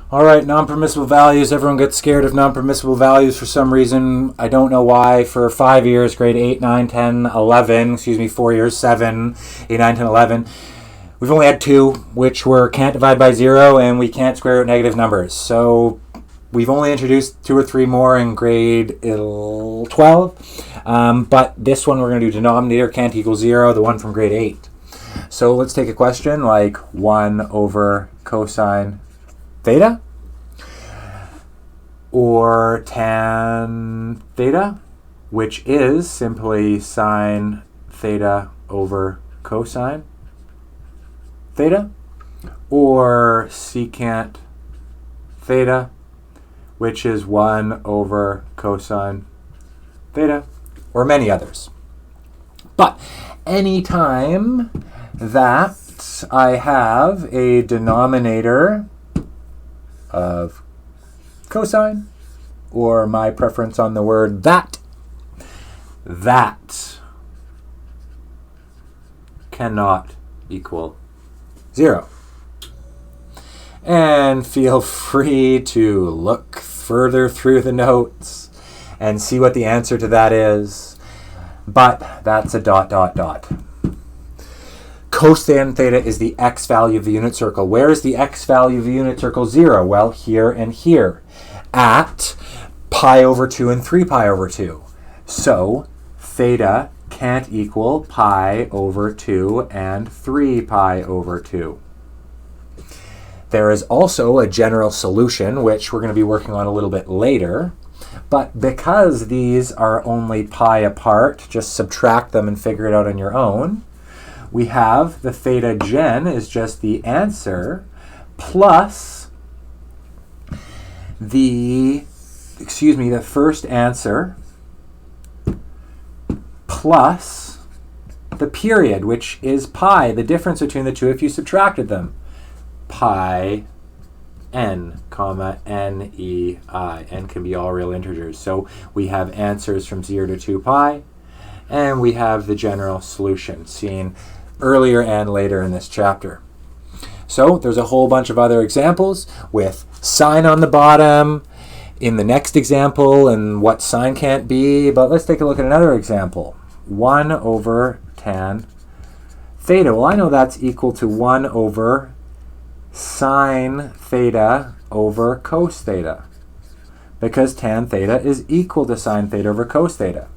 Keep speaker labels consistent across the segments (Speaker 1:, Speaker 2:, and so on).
Speaker 1: All right, non-permissible values. Everyone gets scared of non-permissible values for some reason. I don't know why. For 5 years, grade 8, 9, 10, 11, 4 years, 7, 8, 9, 10, 11, we've only had 2, which were can't divide by 0 and we can't square root negative numbers. So we've only introduced 2 or 3 more in grade 12. But this one we're going to do denominator can't equal 0, the one from grade 8. So let's take a question like 1 over cosine theta or tan theta, which is simply sine theta over cosine theta, or secant theta, which is 1 over cosine theta, or many others. But anytime that I have a denominator of cosine, or my preference on the word that cannot equal 0. And feel free to look further through the notes and see what the answer to that is. But that's a ... Cosine theta is the x value of the unit circle. Where is the x value of the unit circle 0? Well, here and here, at pi over 2 and 3 pi over 2. So theta can't equal pi over 2 and 3 pi over 2. There is also a general solution, which we're going to be working on a little bit later. But because these are only pi apart, just subtract them and figure it out on your own. We have the theta gen is just the answer plus the first answer plus the period, which is pi, the difference between the two if you subtracted them. Pi n, comma, n-e-i. N can be all real integers. So we have answers from 0 to 2 pi, and we have the general solution seen earlier and later in this chapter. So there's a whole bunch of other examples with sine on the bottom in the next example and what sine can't be, but let's take a look at another example. 1 over tan theta. Well, I know that's equal to 1 over sine theta over cos theta, because tan theta is equal to sine theta over cos theta.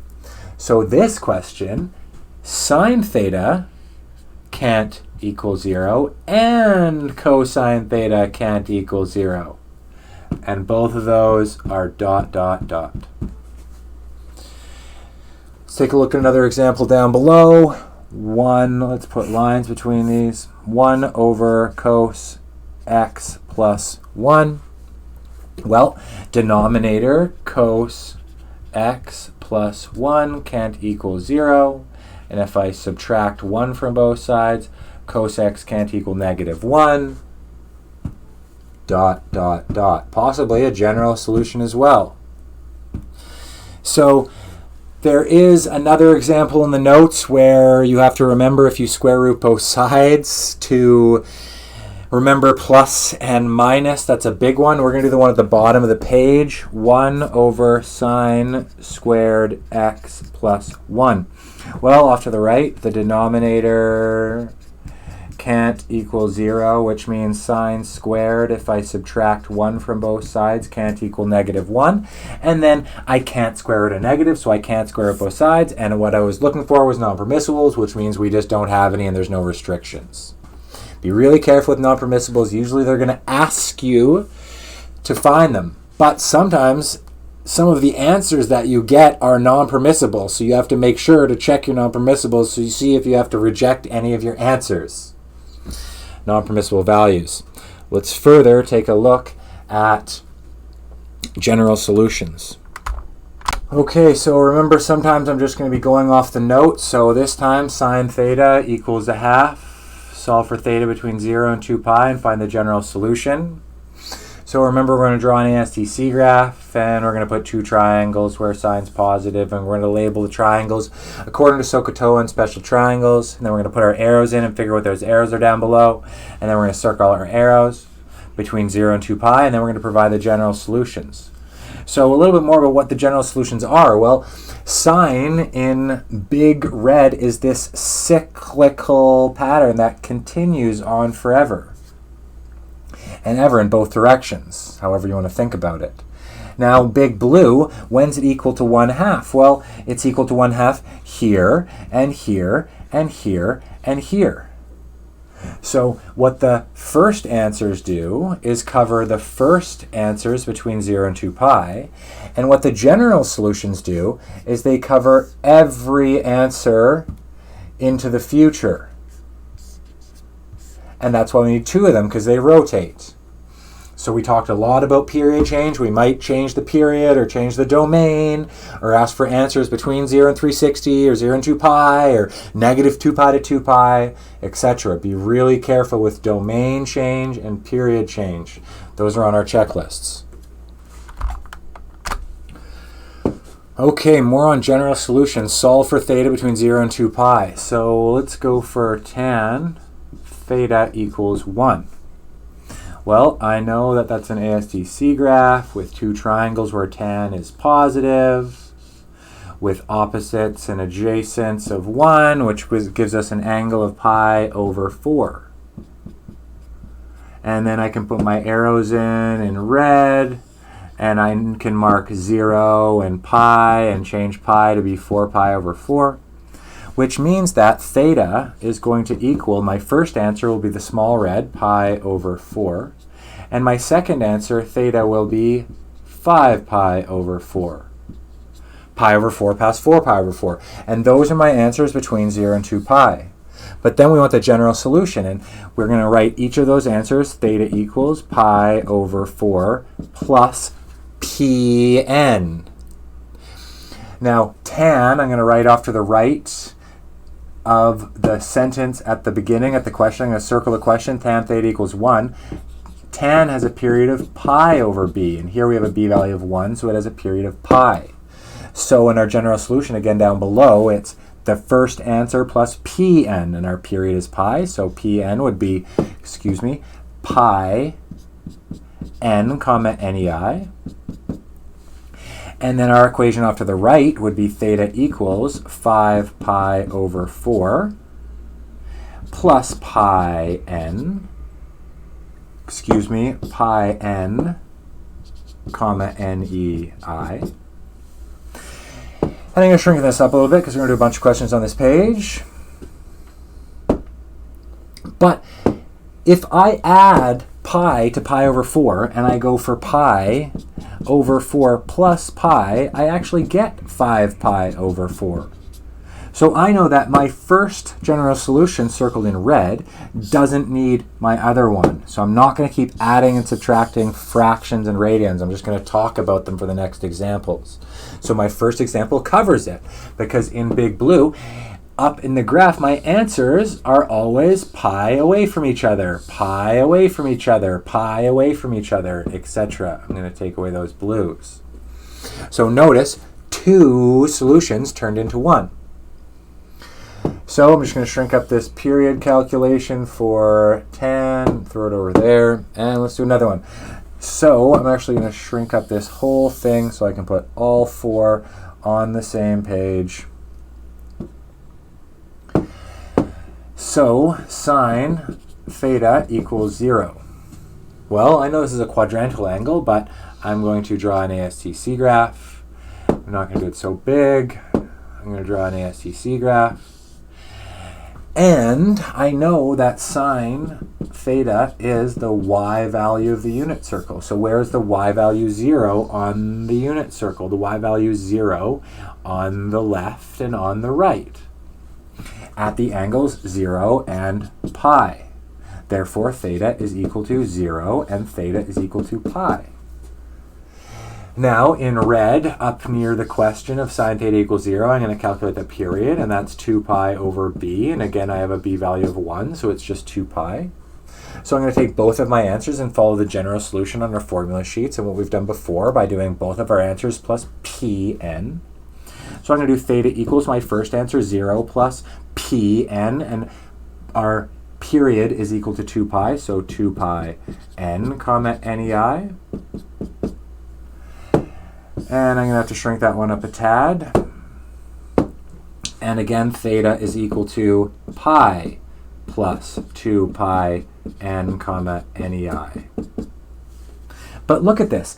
Speaker 1: So this question, sine theta can't equal 0 and cosine theta can't equal 0. And both of those are ... Let's take a look at another example down below. Let's put lines between these. 1 over cos x plus 1. Well, denominator cos x plus 1 can't equal 0. And if I subtract 1 from both sides, cos x can't equal -1. ... Possibly a general solution as well. So there is another example in the notes where you have to remember, if you square root both sides, to remember plus and minus. That's a big one. We're going to do the one at the bottom of the page. 1 over sine squared x plus 1. Well, off to the right, the denominator can't equal 0, which means sine squared, if I subtract 1 from both sides, can't equal -1. And then I can't square root a negative, so I can't square root both sides. And what I was looking for was non-permissibles, which means we just don't have any and there's no restrictions. Be really careful with non-permissibles. Usually they're going to ask you to find them. But sometimes some of the answers that you get are non-permissible. So you have to make sure to check your non-permissibles so you see if you have to reject any of your answers. Non-permissible values. Let's further take a look at general solutions. Okay, so remember, sometimes I'm just going to be going off the notes. So this time, sine theta equals 1/2. Solve for theta between 0 and 2 pi and find the general solution. So remember, we're going to draw an ASTC graph, and we're going to put 2 triangles where sine's positive, and we're going to label the triangles according to SOHCAHTOA and special triangles. And then we're going to put our arrows in and figure what those arrows are down below. And then we're going to circle our arrows. between 0 and 2 pi, and then we're going to provide the general solutions. So a little bit more about what the general solutions are. Well, sine in big red is this cyclical pattern that continues on forever and ever in both directions, however you want to think about it. Now, big blue, when's it equal to 1/2? Well, it's equal to 1/2 here, and here, and here, and here. So what the first answers do is cover the first answers between 0 and 2 pi, and what the general solutions do is they cover every answer into the future. And that's why we need two of them, because they rotate. So we talked a lot about period change. We might change the period or change the domain or ask for answers between 0 and 360 or 0 and 2 pi or negative 2 pi to 2 pi, etc. Be really careful with domain change and period change. Those are on our checklists. Okay, more on general solutions. Solve for theta between 0 and 2 pi. So let's go for tan theta equals 1. Well, I know that that's an ASTC graph with two triangles where tan is positive, with opposites and adjacents of 1, which gives us an angle of pi over 4. And then I can put my arrows in red, and I can mark 0 and pi and change pi to be 4 pi over 4, which means that theta is going to equal, my first answer will be the small red, pi over 4. And my second answer, theta, will be 5 pi over 4. Pi over 4 past 4 pi over 4. And those are my answers between 0 and 2 pi. But then we want the general solution, and we're going to write each of those answers, theta equals pi over 4 plus pn. Now, tan, I'm going to write off to the right of the sentence at the beginning, at the question. I'm going to circle the question, tan theta equals 1. Tan has a period of pi over b, and here we have a b value of 1, so it has a period of pi. So in our general solution, again down below, it's the first answer plus pn, and our period is pi, so pn would be, pi n comma nei. And then our equation off to the right would be theta equals 5 pi over 4 plus pi n, pi n comma nei. And I'm going to shrink this up a little bit because we're going to do a bunch of questions on this page. But if I add pi to pi over 4 and I go for pi over 4 plus pi, I actually get 5 pi over 4. So I know that my first general solution, circled in red, doesn't need my other one. So I'm not going to keep adding and subtracting fractions and radians. I'm just going to talk about them for the next examples. So my first example covers it, because in big blue, up in the graph, my answers are always pi away from each other, pi away from each other, pi away from each other, etc. I'm going to take away those blues. So notice, two solutions turned into one. So I'm just going to shrink up this period calculation for tan, throw it over there, and let's do another one. So I'm actually going to shrink up this whole thing so I can put all four on the same page. So sine theta equals 0. Well, I know this is a quadrantal angle, but I'm going to draw an ASTC graph. I'm not going to do it so big. I'm going to draw an ASTC graph. And I know that sine theta is the y value of the unit circle. So where's the y value 0 on the unit circle? The y value is 0 on the left and on the right at the angles 0 and pi. Therefore, theta is equal to 0 and theta is equal to pi. Now, in red, up near the question of sine theta equals 0, I'm going to calculate the period, and that's 2 pi over b. And again, I have a b value of 1, so it's just 2 pi. So I'm going to take both of my answers and follow the general solution on our formula sheets and what we've done before by doing both of our answers plus pn. So I'm going to do theta equals my first answer, 0 plus pn, and our period is equal to 2 pi, so 2 pi n comma nei. And I'm going to have to shrink that one up a tad. And again, theta is equal to pi plus 2 pi n comma nei. But look at this.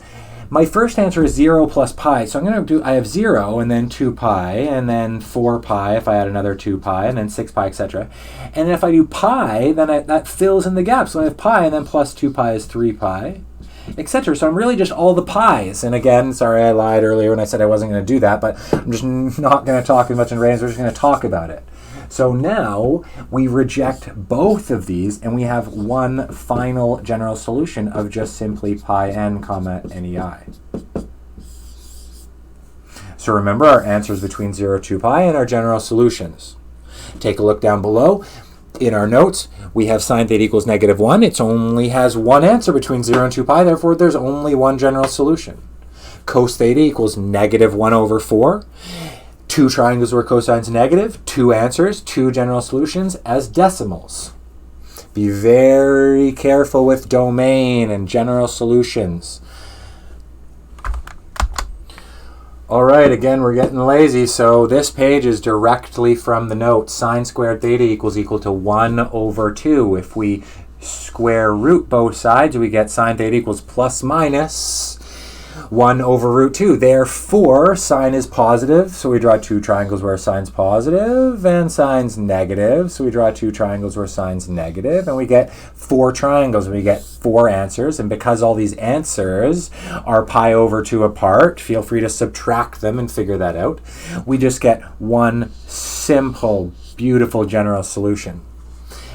Speaker 1: My first answer is 0 plus pi, so I'm going to do, I have 0 and then 2 pi and then 4 pi if I add another 2 pi and then 6 pi, etc. And if I do pi, then that fills in the gap. So I have pi and then plus 2 pi is 3 pi, etc. So I'm really just all the pi's. And again, sorry I lied earlier when I said I wasn't going to do that, but I'm just not going to talk as much in range. We're just going to talk about it. So now we reject both of these and we have one final general solution of just simply pi n comma nei. So remember, our answers between 0 to 2 pi and our general solutions. Take a look down below. In our notes, we have sine theta equals -1. It only has one answer between 0 and 2 pi, therefore there's only one general solution. Cos theta equals -1/4. Two triangles where cosine's negative, two answers, two general solutions as decimals. Be very careful with domain and general solutions. All right, again, we're getting lazy, so this page is directly from the notes. Sine squared theta equals equal to 1/2. If we square root both sides, we get sine theta equals plus minus 1/√2. Therefore, sine is positive, so we draw two triangles where sine's positive, and sine's negative, so we draw two triangles where sine's negative, and we get four triangles, and we get four answers. And because all these answers are pi/2 apart, feel free to subtract them and figure that out, we just get one simple, beautiful general solution.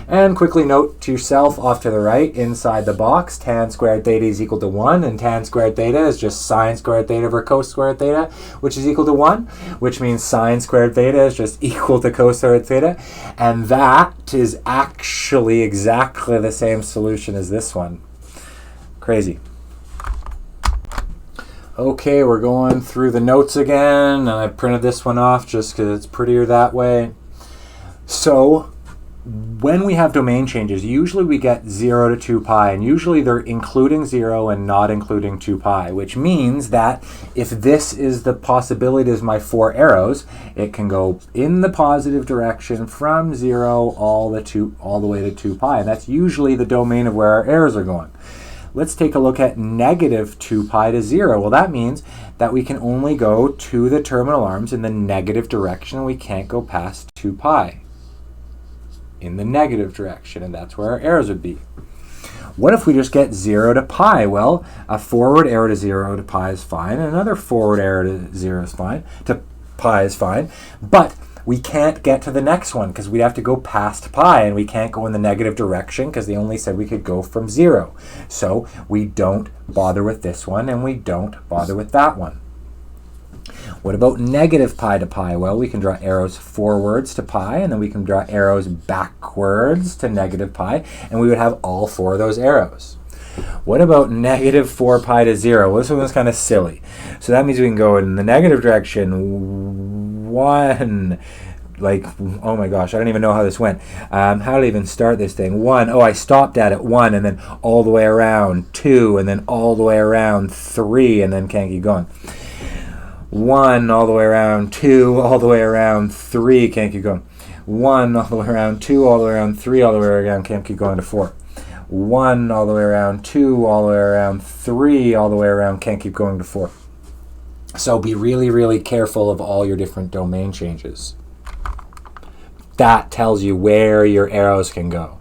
Speaker 1: And quickly note to yourself off to the right, inside the box, tan squared theta is equal to 1, and tan squared theta is just sine squared theta over cos squared theta, which is equal to 1, which means sine squared theta is just equal to cos squared theta, and that is actually exactly the same solution as this one. Crazy. Okay, we're going through the notes again, and I printed this one off just because it's prettier that way. So, when we have domain changes, usually we get 0 to 2 pi, and usually they're including 0 and not including 2 pi, which means that if this is the possibility as my four arrows, it can go in the positive direction from 0 all the way to 2 pi, and that's usually the domain of where our arrows are going. Let's take a look at -2 pi to 0. Well, that means that we can only go to the terminal arms in the negative direction, and we can't go past 2 pi. In the negative direction, and that's where our arrows would be. What if we just get 0 to pi? Well, a forward arrow to 0 to pi is fine, and another forward arrow to 0 is fine, to pi is fine, but we can't get to the next one because we'd have to go past pi, and we can't go in the negative direction because they only said we could go from 0. So we don't bother with this one, and we don't bother with that one. What about -pi to pi? Well, we can draw arrows forwards to pi, and then we can draw arrows backwards to -pi, and we would have all four of those arrows. What about -4 pi to 0? Well, this one was kind of silly. So that means we can go in the negative direction 1, like, oh my gosh, I don't even know how this went. How did I even start this thing? 1, oh, I stopped at 1, and then all the way around 2, and then all the way around 3, and then can't keep going. 1 all the way around, 2 all the way around, 3, can't keep going. 1 all the way around, 2 all the way around, 3 all the way around, can't keep going to 4. 1 all the way around, 2 all the way around, 3 all the way around, can't keep going to 4. So be really, really careful of all your different domain changes. That tells you where your arrows can go.